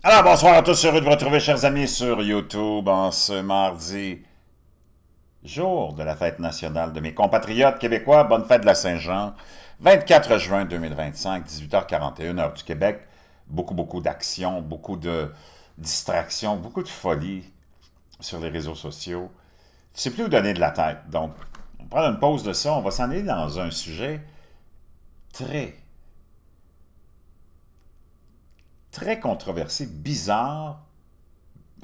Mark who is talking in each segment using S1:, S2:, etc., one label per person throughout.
S1: Alors, bonsoir à tous, heureux de vous retrouver, chers amis, sur YouTube en ce mardi, jour de la fête nationale de mes compatriotes québécois. Bonne fête de la Saint-Jean, 24 juin 2025, 18h41, heure du Québec. Beaucoup d'action, beaucoup de distractions, beaucoup de folie sur les réseaux sociaux. Je ne sais plus où donner de la tête. Donc, on va prendre une pause de ça. On va s'en aller dans un sujet très controversé, bizarre,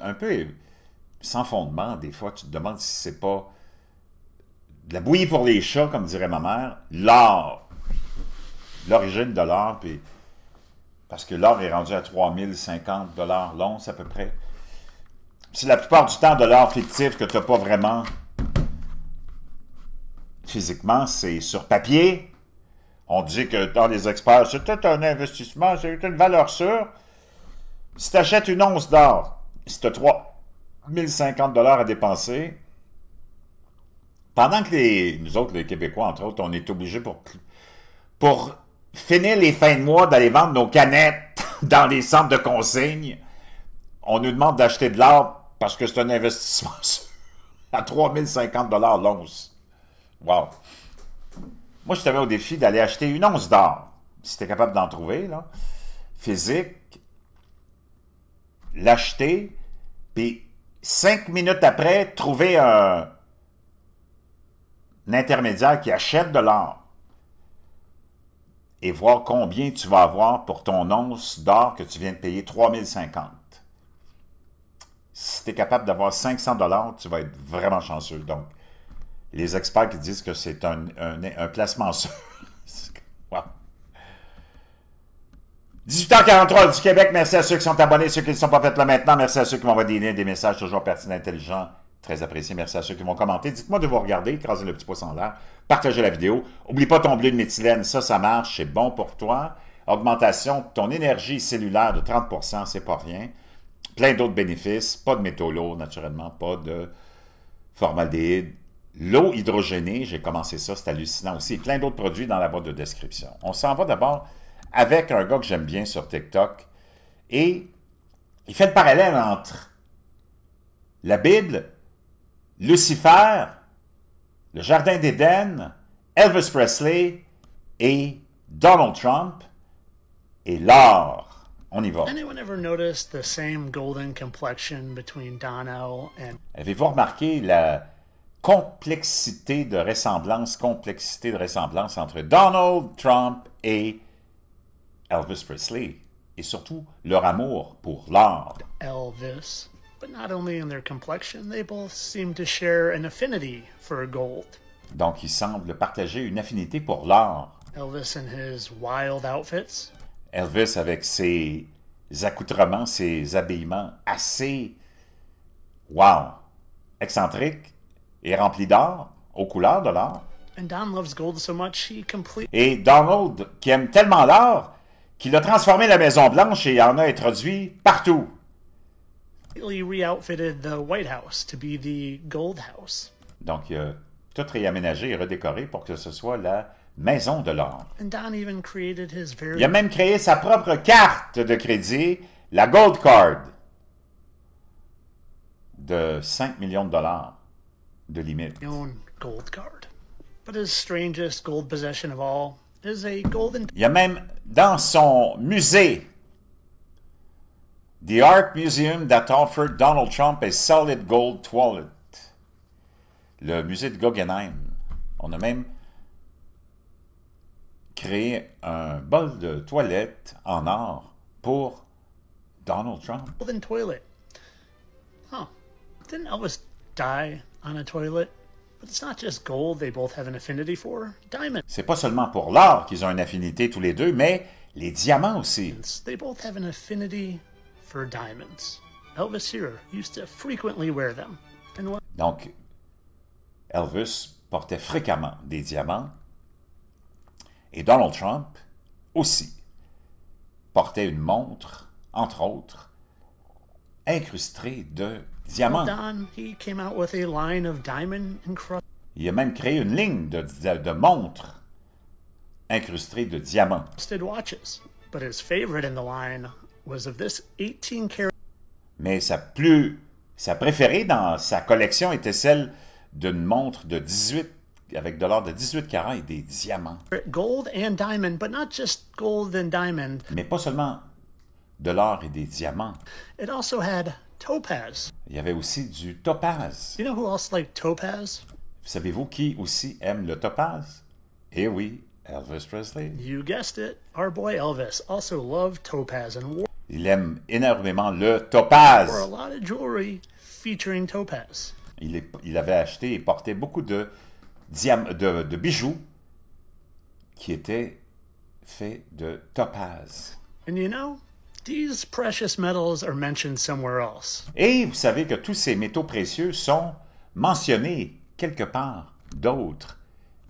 S1: un peu sans fondement. Des fois, tu te demandes si c'est pas de la bouillie pour les chats, comme dirait ma mère, l'or, l'origine de l'or, puis parce que l'or est rendu à 3050 $ l'once à peu près. C'est la plupart du temps de l'or fictif que tu n'as pas vraiment physiquement, c'est sur papier. On dit que dans les experts, c'est tout un investissement, c'est une valeur sûre. Si tu achètes une once d'or, si tu as 3050 $ à dépenser, pendant que nous autres, les Québécois, entre autres, on est obligés pour finir les fins de mois d'aller vendre nos canettes dans les centres de consigne, on nous demande d'acheter de l'or parce que c'est un investissement à 3050 $ l'once. Wow! Moi, je t'avais au défi d'aller acheter une once d'or, si tu es capable d'en trouver, là, physique, l'acheter, puis 5 minutes après, trouver un intermédiaire qui achète de l'or et voir combien tu vas avoir pour ton once d'or que tu viens de payer 3050. Si tu es capable d'avoir 500 $, tu vas être vraiment chanceux. Donc, les experts qui disent que c'est un placement sûr. Wow. 18h43 du Québec, merci à ceux qui sont abonnés, ceux qui ne sont pas faits là maintenant, merci à ceux qui m'envoient des liens, des messages toujours pertinents, intelligents, très appréciés, merci à ceux qui vont commenter. Dites-moi de vous regarder, écrasez le petit pouce en l'air, partagez la vidéo, n'oublie pas ton bleu de méthylène, ça marche, c'est bon pour toi. Augmentation de ton énergie cellulaire de 30%, c'est pas rien. Plein d'autres bénéfices, pas de métaux lourds naturellement, pas de formaldéhyde. L'eau hydrogénée, j'ai commencé ça, c'est hallucinant aussi. Plein d'autres produits dans la boîte de description. On s'en va d'abord avec un gars que j'aime bien sur TikTok. Et il fait le parallèle entre la Bible, Lucifer, le Jardin d'Éden, Elvis Presley et Donald Trump et l'or. On y va. Avez-vous remarqué la complexité de ressemblance entre Donald Trump et Elvis Presley, et surtout leur amour pour l'or.
S2: Elvis, but not only in their complexion, they both seem to share an affinity for gold.
S1: Donc, ils semblent partager une affinité pour l'or.
S2: Elvis and his wild outfits.
S1: Elvis avec ses accoutrements, ses habillements assez, wow, excentriques et remplis d'or, aux couleurs de l'or.
S2: And Don loves gold so much he
S1: Et Donald, qui aime tellement l'or, qu'il a transformé la Maison-Blanche et en a introduit partout.
S2: re-outfitted the White House to be the Gold House.
S1: Donc, il a tout réaménagé et redécoré pour que ce soit la maison de l'or.
S2: Il
S1: a même créé sa propre carte de crédit, la Gold Card, de 5 millions de $ de limite.
S2: Gold card. But his strangest gold possession of all is a golden...
S1: Il y a même dans son musée, The Art Museum that offered Donald Trump a solid gold toilet. Le musée de Guggenheim. On a même créé un bol de toilette en or pour Donald Trump.
S2: Golden toilet. Huh. Didn't Elvis die on a toilet? But it's not just gold they both have an affinity for. Diamonds.
S1: C'est pas seulement pour l'or qu'ils ont une affinité tous les deux, mais les diamants aussi.
S2: They both have an affinity for diamonds. Elvis here used to frequently wear them.
S1: Donc, Elvis portait fréquemment des diamants et Donald Trump aussi portait une montre, entre autres, incrustée de diamants. Il a même créé une ligne de montres incrustées de diamants.
S2: But his favorite in the line was of this 18-karat
S1: Mais sa préférée dans sa collection était celle d'une montre de 18, avec de l'or de 18 carats et des diamants.
S2: gold and diamond, but not just gold and diamond.
S1: Mais pas seulement de l'or et des diamants.
S2: It also had topaz.
S1: Il y avait aussi du topaz.
S2: You know who else liked topaz?
S1: Savez-vous qui aussi aime le topaz? Eh oui, Elvis Presley.
S2: You guessed it. Our boy Elvis also loved topaz and wore
S1: Il aime énormément le
S2: a
S1: topaz.
S2: lot of jewelry featuring topaz.
S1: Il avait acheté et portait beaucoup de bijoux qui étaient faits de topaz.
S2: And you know, these precious metals are mentioned somewhere else.
S1: Et vous savez que tous ces métaux précieux sont mentionnés quelque part d'autre.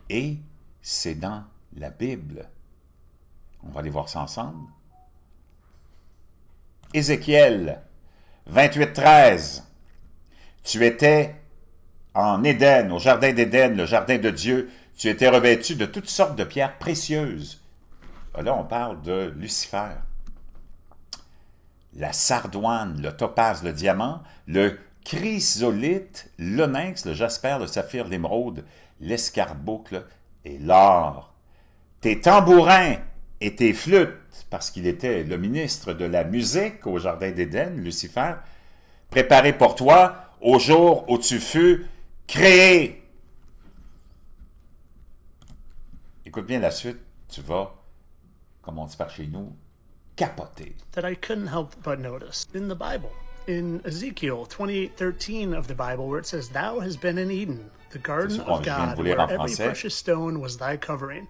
S1: Et c'est dans la Bible. On va aller voir ça ensemble. Ézéchiel 28:13. Tu étais en Éden, au jardin d'Éden, le jardin de Dieu. Tu étais revêtu de toutes sortes de pierres précieuses. Là, on parle de Lucifer. La sardoine, le topaz, le diamant, le chrysolite, l'onyx, le jasper, le saphir, l'émeraude, l'escarboucle et l'or. Tes tambourins et tes flûtes, parce qu'il était le ministre de la musique au jardin d'Éden, Lucifer, préparés pour toi au jour où tu fus créé. Écoute bien la suite, tu vas, comme on dit par chez nous, capoter.
S2: That I couldn't help but notice in the Bible. In Ezekiel 28:13 of the Bible, where it says, Thou hast been in Eden, the garden
S1: C'est ce qu'on
S2: of
S1: vient de
S2: God,
S1: vous lire
S2: where
S1: en
S2: every
S1: français.
S2: precious stone was thy covering.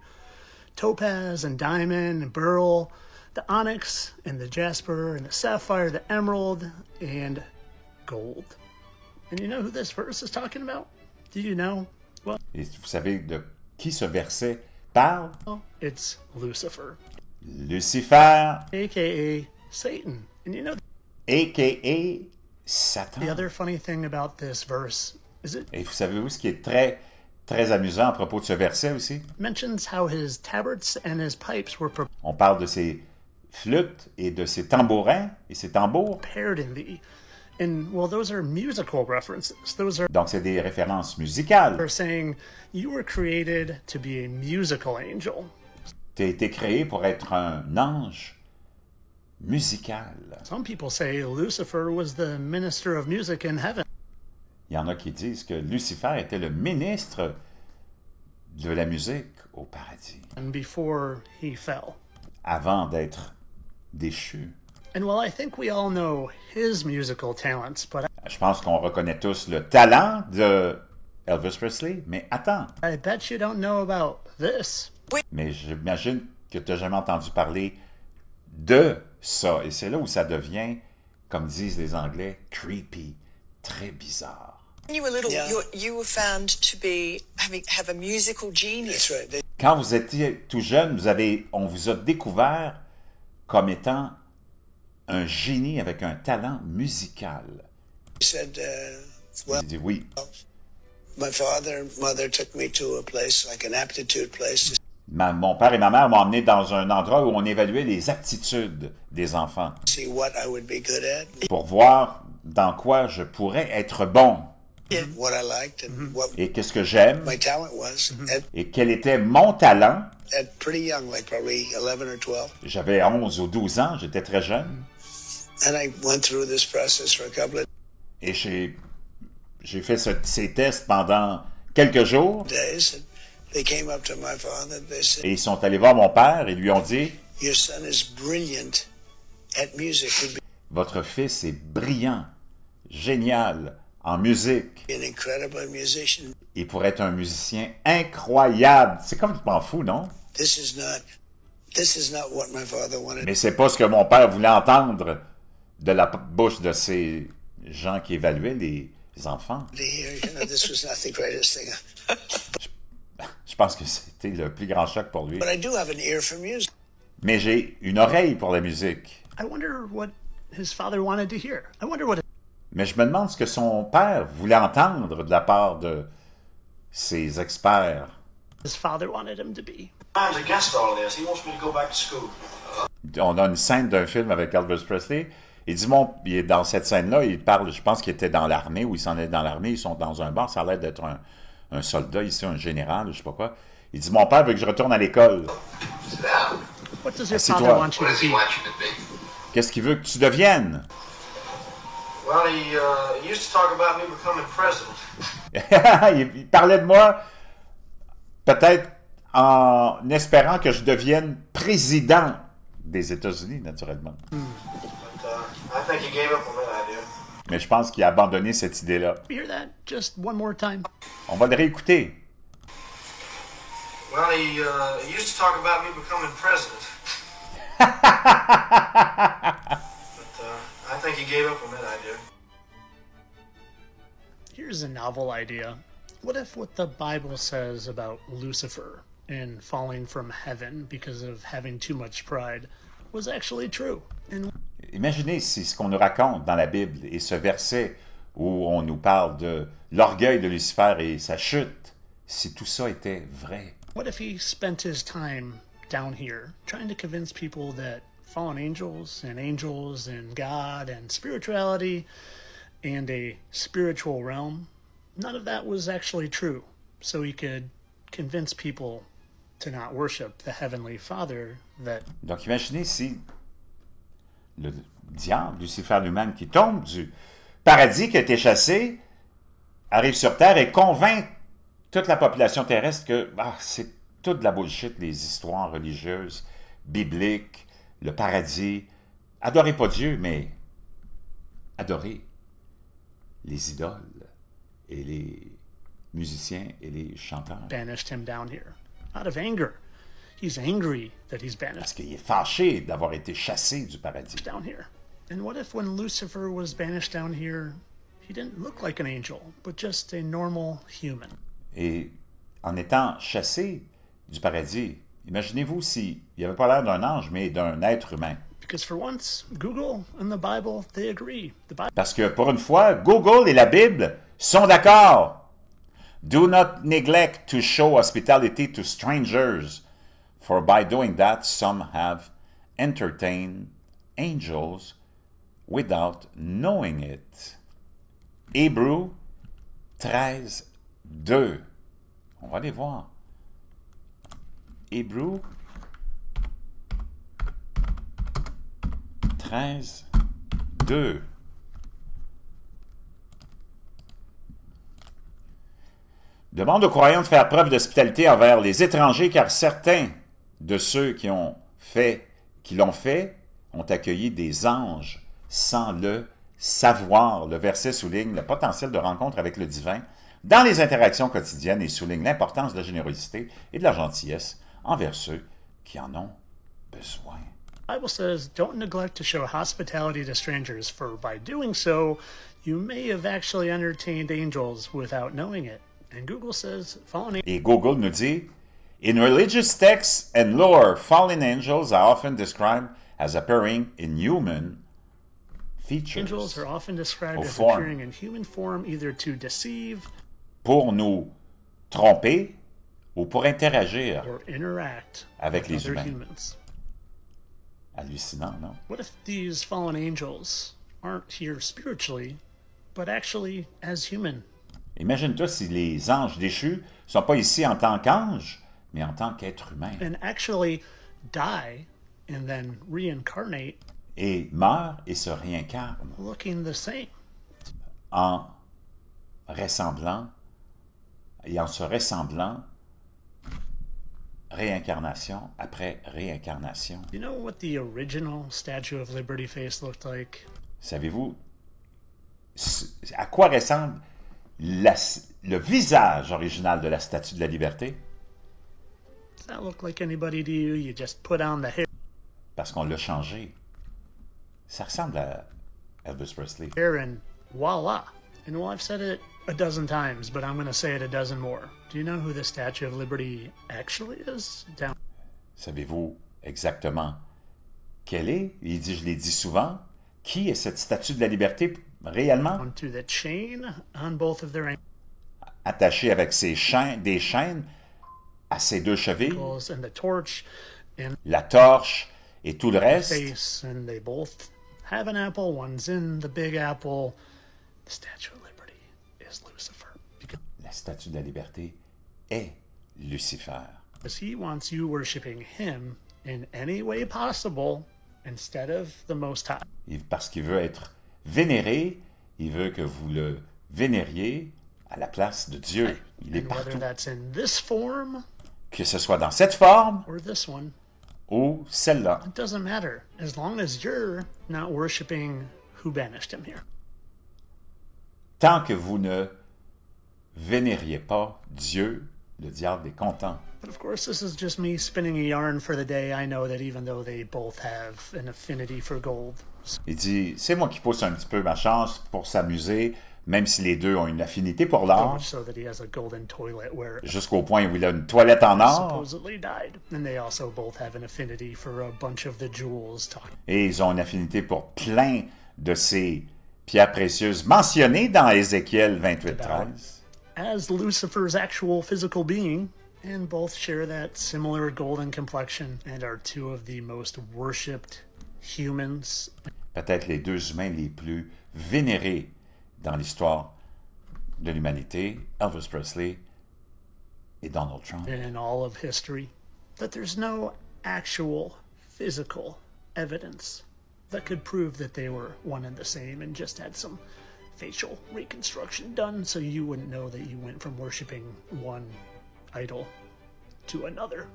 S2: Topaz and diamond and beryl, the onyx and the jasper and the sapphire, the emerald and gold. And you know who this verse is talking about? Do you know? Well,
S1: Et vous savez de qui ce verset parle?
S2: it's Lucifer,
S1: Lucifer,
S2: aka Satan. And you know
S1: a.k.a. Satan.
S2: the other funny thing about this verse is it
S1: Et vous savez-vous ce qui est très, très amusant à propos de ce verset aussi?
S2: mentions how his tabrets and his pipes were
S1: On parle de ses flûtes et de ses tambourins et ses tambours.
S2: prepared in thee. And well, those are musical references. Those
S1: Donc, c'est des références musicales.
S2: are saying you were created to be a musical angel.
S1: Tu as été créé pour être un ange musical.
S2: Some people say Lucifer was the minister of music in heaven.
S1: Il y en a qui disent que Lucifer était le ministre de la musique au paradis,
S2: And before he fell.
S1: avant d'être déchu.
S2: And while I think we all know his musical talents, but
S1: Je pense qu'on reconnaît tous le talent de Elvis Presley, mais attends,
S2: I bet you don't know about this.
S1: mais j'imagine que tu n'as jamais entendu parler de ça. Et c'est là où ça devient, comme disent les Anglais, creepy, très bizarre.
S3: When you were little,
S4: Yeah.
S3: you were found to have a musical genius.
S4: That's right. They
S1: Quand vous étiez tout jeune, on vous a découvert comme étant un génie avec un talent musical.
S4: said,
S1: J'ai dit oui.
S4: my father and mother took me to a place, like an aptitude place, to
S1: Mon père et ma mère m'ont emmené dans un endroit où on évaluait les aptitudes des enfants
S4: see what I would be good at,
S1: pour voir dans quoi je pourrais être bon
S4: what I liked, and what
S1: et qu'est-ce que j'aime
S4: my talent was.
S1: et quel était mon talent.
S4: At pretty young, like probably 11 or 12.
S1: J'avais 11 ou 12 ans, j'étais très jeune
S4: And I went through this process for a couple of
S1: et j'ai fait ces tests pendant quelques jours
S4: days. And they came up to my father. They said,
S1: et ils sont allés voir mon père et lui ont dit
S4: your son is brilliant at music. He'd
S1: votre fils est brillant, génial en musique.
S4: be an incredible musician.
S1: Il pourrait être un musicien incroyable. C'est complètement fou, non?
S4: This is not what my father wanted.
S1: Mais c'est pas ce que mon père voulait entendre de la bouche de ces gens qui évaluaient les enfants.
S4: To hear, this was not the greatest thing.
S1: Je pense que c'était le plus grand choc pour lui.
S4: But I do have an ear for music.
S1: Mais j'ai une oreille pour la musique.
S2: I wonder what his father wanted to hear. I wonder what
S1: Mais je me demande ce que son père voulait entendre de la part de ces experts.
S2: his father wanted him to be.
S5: Man's a gas star, He wants me to go back to school.
S1: on a une scène d'un film avec Elvis Presley. Il dit, il est dans cette scène-là, il parle, je pense qu'il était dans l'armée, ou il s'en est dans l'armée, ils sont dans un bar, ça a l'air d'être un soldat ici, un général, je sais pas quoi. Il dit, mon père veut que je retourne à l'école.
S2: What does your
S1: Assis-toi.
S2: father want you
S5: What
S2: to
S5: does he
S2: be?
S5: want you to be?
S1: Qu'est-ce qu'il veut que tu deviennes?
S5: Well, he used to talk about me becoming president.
S1: Il parlait de moi, peut-être en espérant que je devienne président des États-Unis, naturellement.
S5: But I think he gave up on that idea.
S1: Mais je pense qu'il a abandonné cette idée-là.
S2: Hear that just one more time.
S1: On va le réécouter.
S5: Well, he used to talk about me becoming president. But I think he gave up on that idea.
S2: Here's a novel idea. What if what the Bible says about Lucifer and falling from heaven because of having too much pride was actually true? And
S1: Imaginez si ce qu'on nous raconte dans la Bible et ce verset où on nous parle de l'orgueil de Lucifer et sa chute, si tout ça était vrai.
S2: what if he spent his time down here trying to convince people that fallen angels and God and spirituality and a spiritual realm, none of that was actually true. So he could convince people to not worship the Heavenly Father that
S1: Donc imaginez si le diable, Lucifer lui-même, qui tombe du paradis, qui a été chassé, arrive sur Terre et convainc toute la population terrestre que c'est toute de la bullshit, les histoires religieuses, bibliques, le paradis. Adorez pas Dieu, mais adorez les idoles et les musiciens et les chanteurs.
S2: banished him down here out of anger. He's angry that he's
S1: Parce
S2: banished
S1: qu'il est fâché d'avoir été chassé du paradis.
S2: down here. And what if when Lucifer was banished down here, he didn't look like an angel, but just a normal human?
S1: Et en étant chassé du paradis, imaginez-vous s'il n'avait pas l'air d'un ange, mais d'un être humain.
S2: Because for once, Google and the Bible, they agree. The Bible
S1: Parce que pour une fois, Google et la Bible sont d'accord. Do not neglect to show hospitality to strangers, for by doing that some have entertained angels without knowing it. Hébreux 13, 2. On va aller voir. Hébreux 13, 2. Demande aux croyants de faire preuve d'hospitalité envers les étrangers, car certains de ceux qui l'ont fait ont accueilli des anges sans le savoir. Le verset souligne le potentiel de rencontre avec le divin dans les interactions quotidiennes et souligne l'importance de la générosité et de la gentillesse envers ceux qui en ont besoin.
S2: Bible says, don't neglect to show hospitality to strangers, for by doing so, you may have actually entertained angels without knowing it. And Google says, fallen
S1: Et Google nous dit, in religious texts and lore, fallen angels are often described as appearing in human features.
S2: angels are often described
S1: Or
S2: as
S1: form.
S2: appearing in human form, either to deceive
S1: Pour nous tromper ou pour interagir.
S2: or interact
S1: Avec
S2: with
S1: les
S2: other
S1: humains.
S2: humans.
S1: Hallucinant, non?
S2: What if these fallen angels aren't here spiritually, but actually as human?
S1: Imagine-toi si les anges déchus ne sont pas ici en tant qu'anges, mais en tant qu'êtres humains.
S2: And actually die and then reincarnate
S1: Et meurent et se réincarnent
S2: looking the same.
S1: en ressemblant et en se ressemblant réincarnation après réincarnation.
S2: You know what the original Statue of Liberty face looked like?
S1: Savez-vous à quoi ressemble le visage original de la Statue de la Liberté?
S2: Does that look like anybody to you? You just put on the
S1: Parce qu'on l'a changé. Ça ressemble à Elvis Presley.
S2: hair and voila. And well, I've said it a dozen times, but I'm going to say it a dozen more. Do you know who the Statue of Liberty actually is? Down
S1: Savez-vous exactement quelle est? Il dit, je l'ai dit souvent. Qui est cette Statue de la Liberté réellement?
S2: to the chain on both of their
S1: Attachée avec des chaînes à ses deux chevilles,
S2: ankles and the torch and
S1: la torche Et tout le reste,
S2: face, and they both have an apple. One's in the Big Apple. The Statue of Liberty is Lucifer.
S1: la statue de la liberté est Lucifer.
S2: Because he wants you worshiping him in any way possible instead of the Most High.
S1: Parce qu'il veut être vénéré, il veut que vous le vénériez à la place de Dieu. Il est
S2: And whether
S1: partout.
S2: that's in this form
S1: Que ce soit dans cette forme
S2: or this one,
S1: ou celle-là.
S2: it doesn't matter. As long as you're not worshiping who banished him here.
S1: Tant que vous ne vénériez pas Dieu, le diable est content.
S2: But of course, this is just me spinning a yarn for the day. I know that even though they both have an affinity for gold,
S1: Il dit, c'est moi qui pousse un petit peu ma chance pour s'amuser, même si les deux ont une affinité pour
S2: so
S1: l'art,
S2: much so that he has a golden toilet where it
S1: jusqu'au point où il a une toilette en or,
S2: supposedly died. And they also both have an affinity for a bunch of the jewels talking.
S1: et ils ont une affinité pour plein de ces pierres précieuses mentionnées dans Ézéchiel 28:13.
S2: As Lucifer's actual physical being, and both share that similar golden complexion and are two of the most worshipped humans
S1: Peut-être les deux humains les plus vénérés dans l'histoire de l'humanité, Elvis Presley et Donald Trump.
S2: in all of history. That there's no actual physical evidence that could prove that they were one and the same and just had some facial reconstruction done so you wouldn't know that you went from worshiping one idol to another.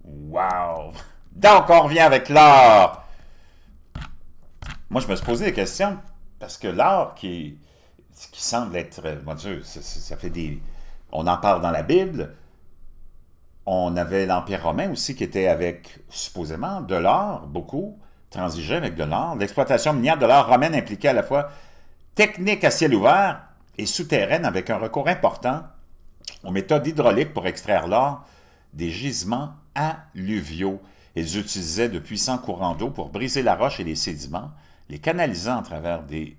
S1: Wow! Donc, on revient avec l'art. Moi, je me suis posé des questions, parce que l'art qui semble être... Mon Dieu, ça fait des... On en parle dans la Bible. On avait l'Empire romain aussi qui était avec, supposément, de l'or, beaucoup, transigeait avec de l'or. L'exploitation minière de l'or romaine impliquait à la fois technique à ciel ouvert et souterraine avec un recours important aux méthodes hydrauliques pour extraire l'or des gisements alluviaux. Ils utilisaient de puissants courants d'eau pour briser la roche et les sédiments, les canalisant à travers des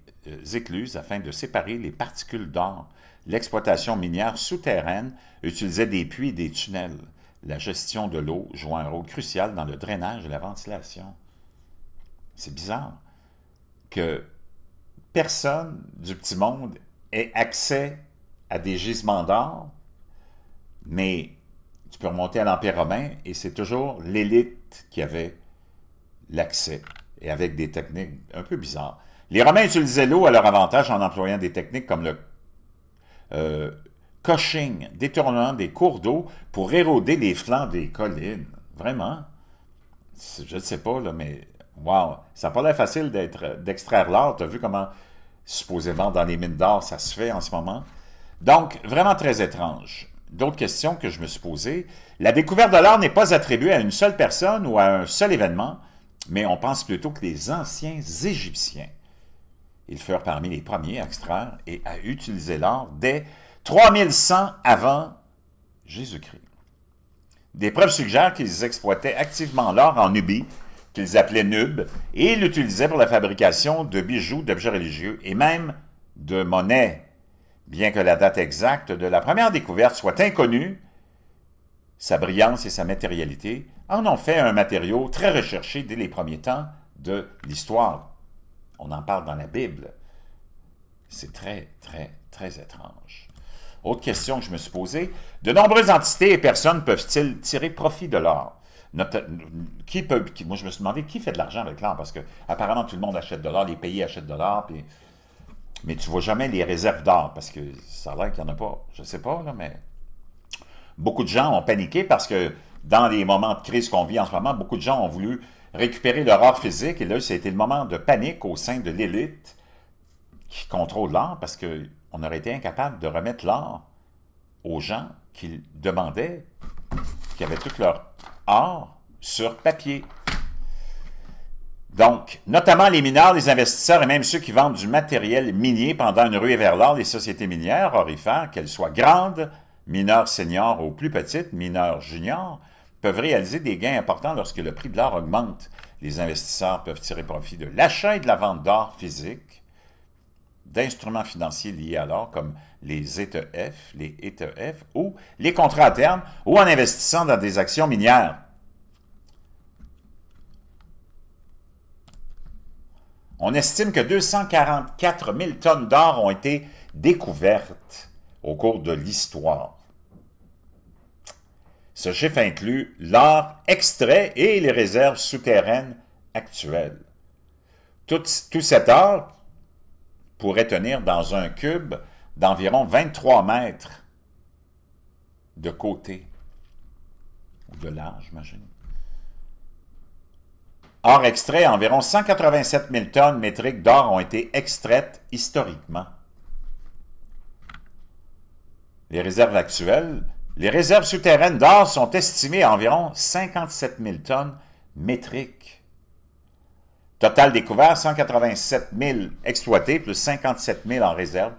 S1: écluses afin de séparer les particules d'or. L'exploitation minière souterraine utilisait des puits et des tunnels. La gestion de l'eau joue un rôle crucial dans le drainage et la ventilation. C'est bizarre que personne du petit monde ait accès à des gisements d'or, mais tu peux remonter à l'Empire romain et c'est toujours l'élite qui avait l'accès, et avec des techniques un peu bizarres. Les Romains utilisaient l'eau à leur avantage en employant des techniques comme le coaching, détournement des cours d'eau pour éroder les flancs des collines. Vraiment? Je ne sais pas, là, mais wow! Ça n'a pas l'air facile d'extraire l'or. Tu as vu comment, supposément, dans les mines d'or, ça se fait en ce moment? Donc, vraiment très étrange. D'autres questions que je me suis posées. La découverte de l'or n'est pas attribuée à une seule personne ou à un seul événement, mais on pense plutôt que les anciens Égyptiens, ils furent parmi les premiers à extraire et à utiliser l'or dès 3100 avant Jésus-Christ. Des preuves suggèrent qu'ils exploitaient activement l'or en Nubie, qu'ils appelaient Nub, et ils l'utilisaient pour la fabrication de bijoux, d'objets religieux et même de monnaie. Bien que la date exacte de la première découverte soit inconnue, sa brillance et sa matérialité en ont fait un matériau très recherché dès les premiers temps de l'histoire. On en parle dans la Bible. C'est très, très, très étrange. Autre question que je me suis posée, de nombreuses entités et personnes peuvent-ils tirer profit de l'or? Moi, je me suis demandé qui fait de l'argent avec l'or, parce que apparemment tout le monde achète de l'or, les pays achètent de l'or, puis... mais tu ne vois jamais les réserves d'or, parce que ça a l'air qu'il n'y en a pas. Je ne sais pas, là, mais beaucoup de gens ont paniqué parce que dans les moments de crise qu'on vit en ce moment, beaucoup de gens ont voulu récupérer leur or physique, et là, ça a été le moment de panique au sein de l'élite qui contrôle l'or, parce qu'on aurait été incapable de remettre l'or aux gens qui demandaient, qui avaient tout leur or sur papier. Donc, notamment les mineurs, les investisseurs et même ceux qui vendent du matériel minier pendant une ruée vers l'or, les sociétés minières orifères, qu'elles soient grandes, mineurs seniors ou plus petites, mineurs juniors, peuvent réaliser des gains importants lorsque le prix de l'or augmente. Les investisseurs peuvent tirer profit de l'achat et de la vente d'or physique, d'instruments financiers liés à l'or comme les ETF ou les contrats à terme ou en investissant dans des actions minières. On estime que 244 000 tonnes d'or ont été découvertes au cours de l'histoire. Ce chiffre inclut l'or extrait et les réserves souterraines actuelles. Tout cet or pourrait tenir dans un cube d'environ 23 mètres de côté, ou de large, j'imagine. Or extrait, environ 187 000 tonnes métriques d'or ont été extraites historiquement. Les réserves actuelles, les réserves souterraines d'or sont estimées à environ 57 000 tonnes métriques. Total découvert, 187 000 exploités, plus 57 000 en réserve,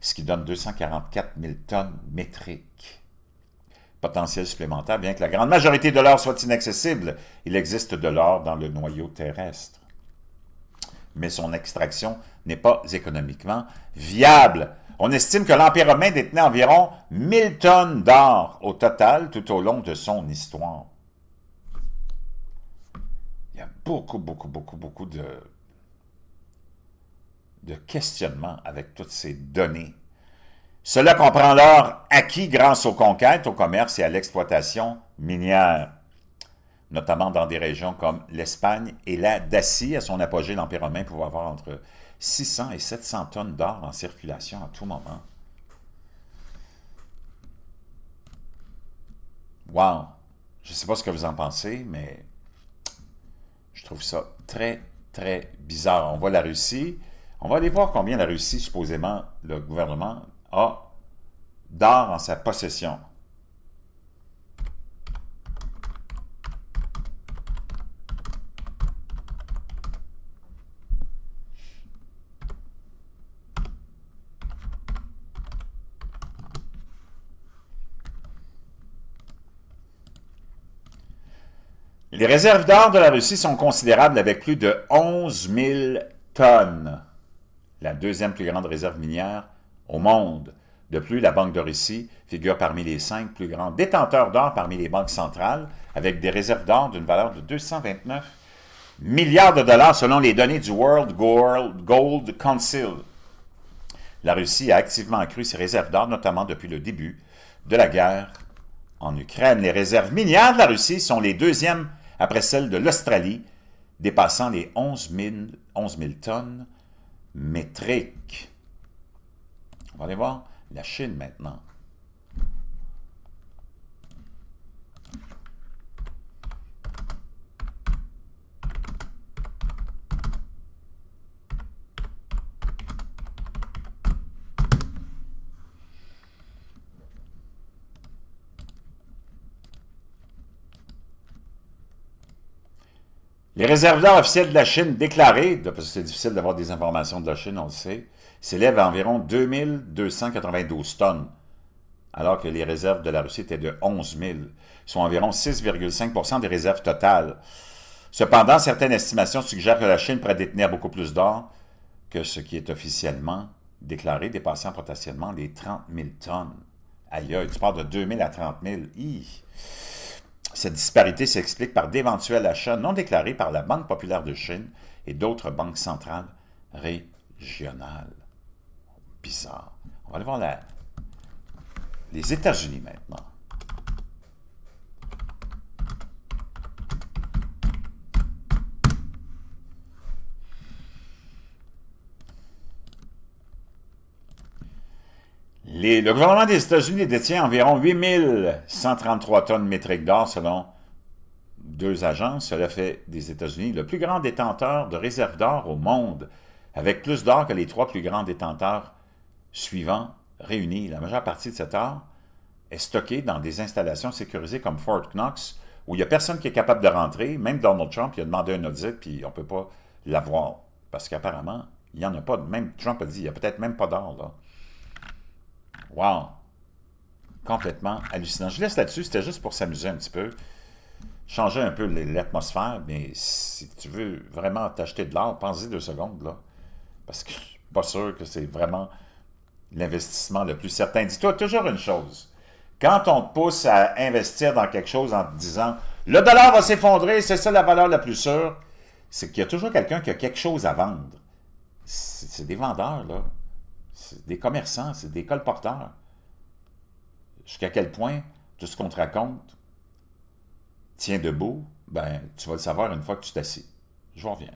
S1: ce qui donne 244 000 tonnes métriques. Potentiel supplémentaire, bien que la grande majorité de l'or soit inaccessible, il existe de l'or dans le noyau terrestre. Mais son extraction n'est pas économiquement viable. On estime que l'Empire romain détenait environ 1000 tonnes d'or au total tout au long de son histoire. Il y a beaucoup de questionnements avec toutes ces données. Cela comprend l'or acquis grâce aux conquêtes, au commerce et à l'exploitation minière, notamment dans des régions comme l'Espagne et la Dacie. À son apogée, l'Empire romain pouvait avoir entre 600 et 700 tonnes d'or en circulation à tout moment. Wow! Je ne sais pas ce que vous en pensez, mais je trouve ça très bizarre. On voit la Russie. On va aller voir combien la Russie, supposément, le gouvernement, a d'or en sa possession. Les réserves d'or de la Russie sont considérables avec plus de 11 000 tonnes. La deuxième plus grande réserve minière au monde. De plus, la Banque de Russie figure parmi les 5 plus grands détenteurs d'or parmi les banques centrales, avec des réserves d'or d'une valeur de 229 milliards de dollars selon les données du World Gold Council. La Russie a activement accru ses réserves d'or, notamment depuis le début de la guerre en Ukraine. Les réserves minières de la Russie sont les deuxièmes après celles de l'Australie, dépassant les 11 000 tonnes métriques. On va aller voir la Chine maintenant. Les réserves d'or officielles de la Chine déclarées, parce que c'est difficile d'avoir des informations de la Chine, on le sait, s'élèvent à environ 2292 tonnes, alors que les réserves de la Russie étaient de 11 000, soit environ 6,5 des réserves totales. Cependant, certaines estimations suggèrent que la Chine pourrait détenir beaucoup plus d'or que ce qui est officiellement déclaré, dépassant potentiellement les 30 000 tonnes. Aïe, aïe, tu parles de 2 000 à 30 000. Cette disparité s'explique par d'éventuels achats non déclarés par la Banque populaire de Chine et d'autres banques centrales régionales. Bizarre. On va aller voir les États-Unis maintenant. Le gouvernement des États-Unis détient environ 8 133 tonnes métriques d'or selon 2 agences. Cela fait des États-Unis le plus grand détenteur de réserves d'or au monde, avec plus d'or que les 3 plus grands détenteurs suivants réunis. La majeure partie de cet or est stockée dans des installations sécurisées comme Fort Knox, où il n'y a personne qui est capable de rentrer. Même Donald Trump, il a demandé un audit, puis on ne peut pas l'avoir. Parce qu'apparemment, il n'y en a pas. Même Trump a dit, il n'y a peut-être même pas d'or, là. Wow! Complètement hallucinant. Je laisse là-dessus, c'était juste pour s'amuser un petit peu. Changer un peu l'atmosphère, mais si tu veux vraiment t'acheter de l'or, pense-y 2 secondes, là. Parce que je ne suis pas sûr que c'est vraiment l'investissement le plus certain. Dis-toi toujours une chose. Quand on te pousse à investir dans quelque chose en te disant « Le dollar va s'effondrer, c'est ça la valeur la plus sûre », c'est qu'il y a toujours quelqu'un qui a quelque chose à vendre. c'est des vendeurs, là. C'est des commerçants, c'est des colporteurs. Jusqu'à quel point tout ce qu'on te raconte tient debout, ben, tu vas le savoir une fois que tu t'assieds. Je vous reviens.